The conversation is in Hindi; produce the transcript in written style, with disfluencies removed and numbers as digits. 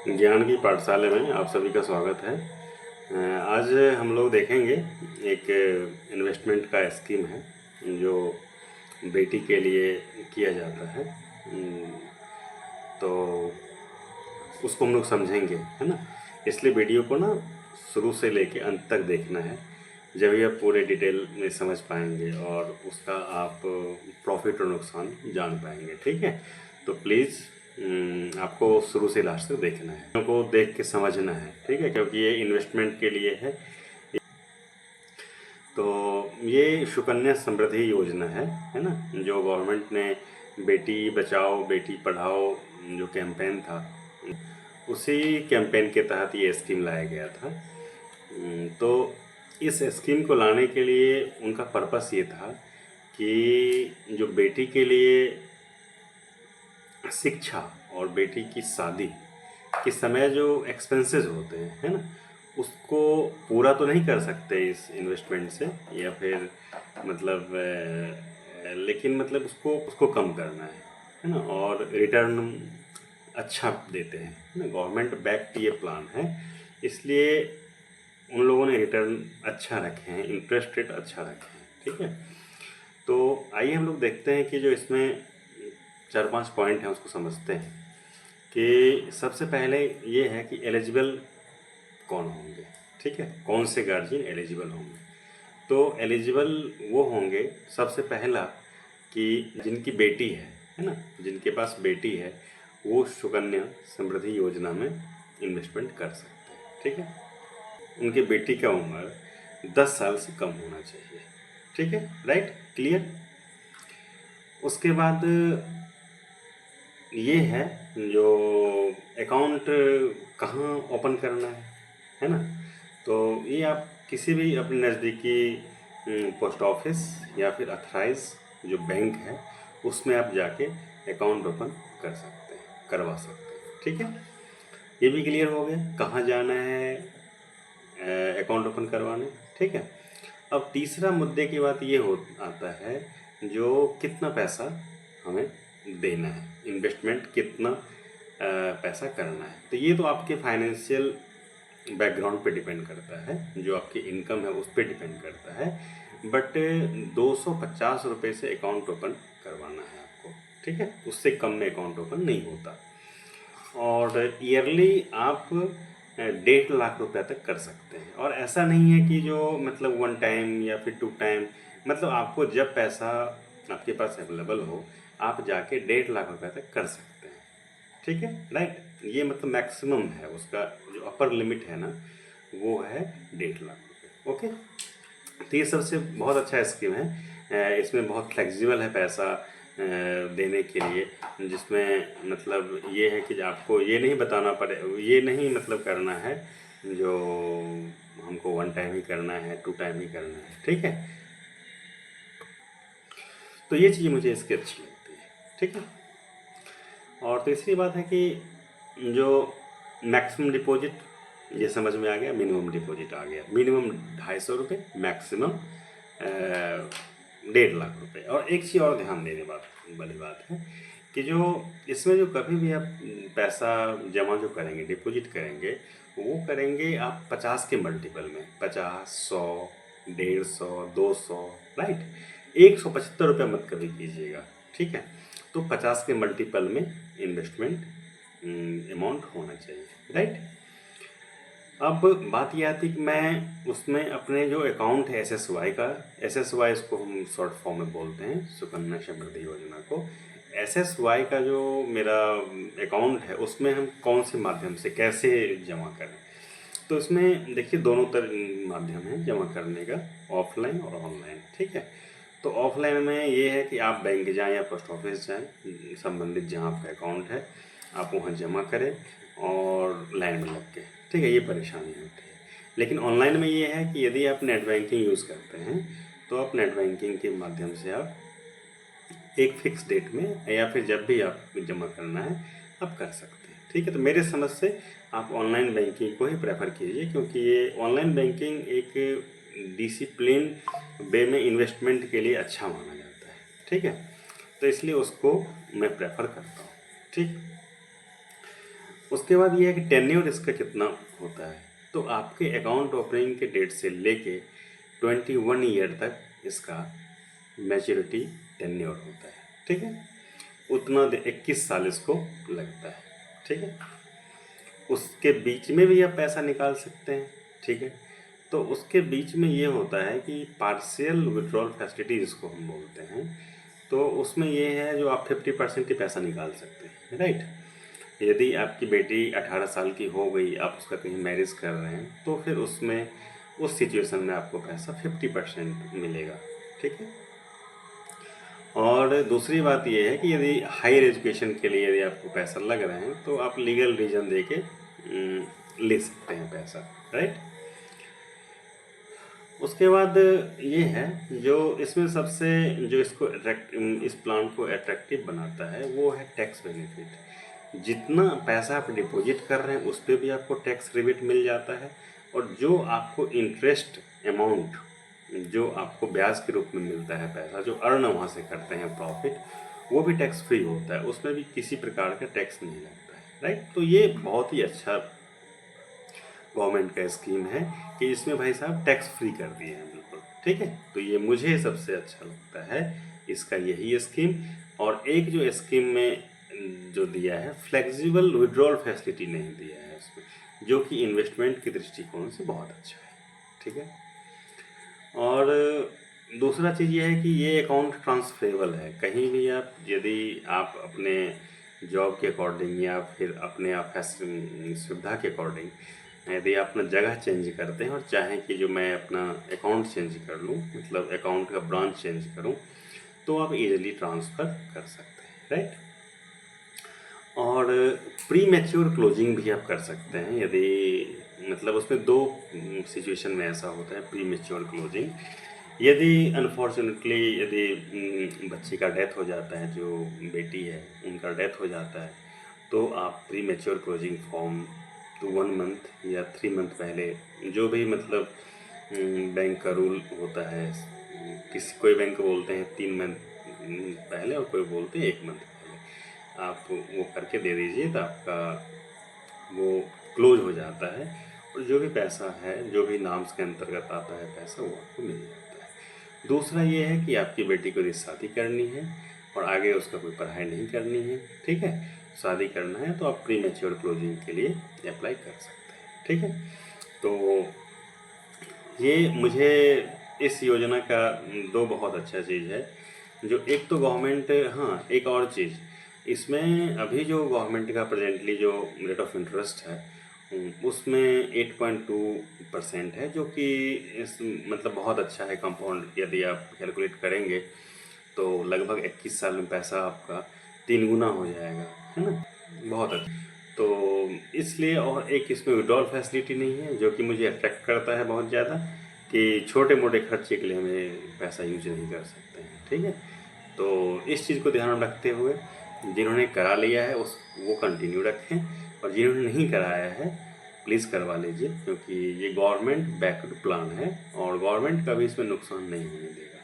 ज्ञान की पाठशाला में आप सभी का स्वागत है। आज हम लोग देखेंगे एक इन्वेस्टमेंट का स्कीम है जो बेटी के लिए किया जाता है। तो उसको हम लोग समझेंगे, है ना। इसलिए वीडियो को ना शुरू से लेके अंत तक देखना है, जब भी आप पूरे डिटेल में समझ पाएंगे और उसका आप प्रॉफिट और नुकसान जान पाएंगे। ठीक है, तो प्लीज़ आपको शुरू से लास्ट तक देखना है, आपको देख के समझना है। ठीक है, क्योंकि ये इन्वेस्टमेंट के लिए है। तो ये सुकन्या समृद्धि योजना है ना, जो गवर्नमेंट ने बेटी बचाओ बेटी पढ़ाओ जो कैंपेन था, उसी कैंपेन के तहत ये स्कीम लाया गया था। तो इस स्कीम को लाने के लिए उनका पर्पस ये था कि जो बेटी के लिए शिक्षा और बेटी की शादी के समय जो एक्सपेंसेस होते हैं, है ना, उसको पूरा तो नहीं कर सकते इस इन्वेस्टमेंट से, या फिर मतलब लेकिन मतलब उसको उसको कम करना है ना, और रिटर्न अच्छा देते हैं, है ना। गवर्नमेंट बैक्ड ये प्लान है, इसलिए उन लोगों ने रिटर्न अच्छा रखे हैं, इंटरेस्ट रेट अच्छा रखे हैं। ठीक है, तो आइए हम लोग देखते हैं कि जो इसमें 4-5 पॉइंट हैं उसको समझते हैं। कि सबसे पहले ये है कि एलिजिबल कौन होंगे। ठीक है, कौन से गार्जियन एलिजिबल होंगे। तो एलिजिबल वो होंगे, सबसे पहला कि जिनकी बेटी है ना, जिनके पास बेटी है वो सुकन्या समृद्धि योजना में इन्वेस्टमेंट कर सकते हैं। ठीक है, उनके बेटी का उम्र 10 साल से कम होना चाहिए। ठीक है, राइट, क्लियर। उसके बाद ये है जो अकाउंट कहाँ ओपन करना है ना। तो ये आप किसी भी अपने नज़दीकी पोस्ट ऑफिस या फिर अथराइज जो बैंक है उसमें आप जाके अकाउंट ओपन कर सकते हैं, करवा सकते हैं। ठीक है, ये भी क्लियर हो गया कहाँ जाना है अकाउंट ओपन करवाने। ठीक है, अब तीसरा मुद्दे की बात ये हो आता है जो कितना पैसा हमें देना है, इन्वेस्टमेंट कितना पैसा करना है। तो ये तो आपके फाइनेंशियल बैकग्राउंड पे डिपेंड करता है, जो आपकी इनकम है उस पर डिपेंड करता है। बट 250 रुपये से अकाउंट ओपन करवाना है आपको। ठीक है, उससे कम में अकाउंट ओपन नहीं होता। और ईयरली आप 1.5 लाख रुपए तक कर सकते हैं। और ऐसा नहीं है कि जो मतलब 1 टाइम या फिर 2 टाइम, मतलब आपको जब पैसा आपके पास अवेलेबल हो आप जाके 1.5 लाख रुपए तक कर सकते हैं। ठीक है, राइट, ये मतलब मैक्सिमम है, उसका जो अपर लिमिट है ना वो है 1.5 लाख रुपए। ओके, तो ये सबसे बहुत अच्छा स्कीम है। इसमें बहुत फ्लेक्सिबल है पैसा देने के लिए, जिसमें मतलब ये है कि आपको ये नहीं बताना पड़े, ये नहीं मतलब करना है जो हमको 1 टाइम ही करना है 2 टाइम ही करना है। ठीक है, तो ये चीज़ मुझे इसकी अच्छी लगती है। ठीक है, और तीसरी बात है कि जो मैक्सिमम डिपॉजिट, ये समझ में आ गया, मिनिमम डिपॉजिट आ गया। मिनिमम 250 रुपये, मैक्सिमम 1.5 लाख रुपए। और एक चीज़ और ध्यान देने वाली बात है कि जो इसमें जो कभी भी आप पैसा जमा जो करेंगे, डिपॉजिट करेंगे, वो करेंगे आप 50 के मल्टीपल में, 50, 100, 150, 200, राइट। 175 रुपये मत कभी कीजिएगा। ठीक है, तो 50 के मल्टीपल में इन्वेस्टमेंट अमाउंट होना चाहिए, राइट। अब बात यह आती कि मैं उसमें अपने जो अकाउंट है SSY का, SSY इसको हम शॉर्ट फॉर्म में बोलते हैं, सुकन्या समृद्धि योजना को। SSY का जो मेरा अकाउंट है उसमें हम कौन से माध्यम से कैसे जमा करें। तो इसमें देखिए दोनों तरह माध्यम है जमा करने का, ऑफलाइन और ऑनलाइन। ठीक है, तो ऑफलाइन में ये है कि आप बैंक जाएं या पोस्ट ऑफिस जाएं, संबंधित जहां आपका अकाउंट है आप वहां जमा करें और लाइन में लग के। ठीक है, ये परेशानी होती है। लेकिन ऑनलाइन में ये है कि यदि आप नेट बैंकिंग यूज़ करते हैं तो आप नेट बैंकिंग के माध्यम से आप एक फिक्स डेट में या फिर जब भी आप जमा करना है आप कर सकते हैं। ठीक है, तो मेरे समझ से आप ऑनलाइन बैंकिंग को ही प्रेफर कीजिए, क्योंकि ये ऑनलाइन बैंकिंग एक डिसिप्लिन वे में इन्वेस्टमेंट के लिए अच्छा माना जाता है। ठीक है, तो इसलिए उसको मैं प्रेफर करता हूँ। ठीक, उसके बाद ये है कि टेन्योर इसका कितना होता है। तो आपके अकाउंट ओपनिंग के डेट से लेके 21 ईयर तक इसका मैच्योरिटी टेन्योर होता है, ठीक है। उतना 21 साल इसको लगता है, ठीक है। उसके बीच में भी आप पैसा निकाल सकते हैं, ठीक है। तो उसके बीच में ये होता है कि पार्शियल विड्रॉल फैसिलिटी जिसको हम बोलते हैं, तो उसमें ये है जो आप 50% ही पैसा निकाल सकते हैं, राइट। यदि आपकी बेटी 18 साल की हो गई, आप उसका कहीं मैरिज कर रहे हैं, तो फिर उसमें उस सिचुएशन में आपको पैसा 50% मिलेगा, ठीक है। और दूसरी बात ये है कि यदि हायर एजुकेशन के लिए यदि आपको पैसा लग रहे हैं, तो आप लीगल रीजन दे के ले सकते हैं पैसा, राइट। उसके बाद ये है जो इसमें सबसे जो इसको इस प्लान को अट्रैक्टिव बनाता है वो है टैक्स बेनिफिट। जितना पैसा आप डिपॉजिट कर रहे हैं उस पर भी आपको टैक्स रिबेट मिल जाता है, और जो आपको इंटरेस्ट अमाउंट जो आपको ब्याज के रूप में मिलता है, पैसा जो अर्न वहाँ से करते हैं प्रॉफिट, वो भी टैक्स फ्री होता है, उसमें भी किसी प्रकार का टैक्स नहीं लगता है, राइट। तो ये बहुत ही अच्छा गवर्नमेंट का स्कीम है कि इसमें भाई साहब टैक्स फ्री कर दिए हैं बिल्कुल, ठीक है। तो ये मुझे सबसे अच्छा लगता है इसका यही स्कीम। और एक जो स्कीम में जो दिया है फ्लेक्सिबल विड्रॉल फैसिलिटी नहीं दिया है उसमें, जो कि इन्वेस्टमेंट के दृष्टिकोण से बहुत अच्छा है, ठीक है। और दूसरा चीज़ ये है कि ये अकाउंट ट्रांसफरेबल है, कहीं भी आप यदि आप अपने जॉब के अकॉर्डिंग या फिर अपने सुविधा के अकॉर्डिंग यदि आप अपना जगह चेंज करते हैं और चाहें कि जो मैं अपना अकाउंट चेंज कर लूँ, मतलब अकाउंट का ब्रांच चेंज करूँ, तो आप इजीली ट्रांसफ़र कर सकते हैं, राइट। और प्री मैच्योर क्लोजिंग भी आप कर सकते हैं यदि, मतलब उसमें दो सिचुएशन में ऐसा होता है प्री मैच्योर क्लोजिंग। यदि अनफॉर्चुनेटली यदि बच्ची का डेथ हो जाता है, जो बेटी है उनका डेथ हो जाता है, तो आप प्री मैच्योर क्लोजिंग फॉर्म तो 1 मंथ या 3 मंथ पहले, जो भी मतलब बैंक का रूल होता है, किसी कोई बैंक बोलते हैं 3 मंथ पहले और कोई बोलते हैं 1 मंथ पहले, आप वो करके दे दीजिए तो आपका वो क्लोज हो जाता है, और जो भी पैसा है, जो भी नाम्स के अंतर्गत आता है पैसा, वो आपको मिल जाता है। दूसरा ये है कि आपकी बेटी को यदि शादी करनी है और आगे उसका कोई पढ़ाई नहीं करनी है, ठीक है, शादी करना है, तो आप प्री मैच्योर क्लोजिंग के लिए अप्लाई कर सकते हैं, ठीक है। तो ये मुझे इस योजना का दो बहुत अच्छा चीज़ है, जो एक तो गवर्नमेंट, हाँ एक और चीज़ इसमें, अभी जो गवर्नमेंट का प्रेजेंटली जो रेट ऑफ इंटरेस्ट है उसमें 8.2% है, जो कि इस मतलब बहुत अच्छा है। कंपाउंड यदि आप कैलकुलेट करेंगे तो लगभग 21 साल में पैसा आपका 3 गुना हो जाएगा, है ना, बहुत अच्छा। तो इसलिए, और एक इसमें विड्रॉल फैसिलिटी नहीं है, जो कि मुझे अट्रैक्ट करता है बहुत ज़्यादा, कि छोटे मोटे खर्चे के लिए हमें पैसा यूज नहीं कर सकते हैं, ठीक है। तो इस चीज़ को ध्यान में रखते हुए जिन्होंने करा लिया है उस वो कंटिन्यू रखें, और जिन्होंने नहीं कराया है प्लीज़ करवा लीजिए, क्योंकि ये गवर्नमेंट बैक्ड प्लान है और गवर्नमेंट का भी इसमें नुकसान नहीं होने देगा।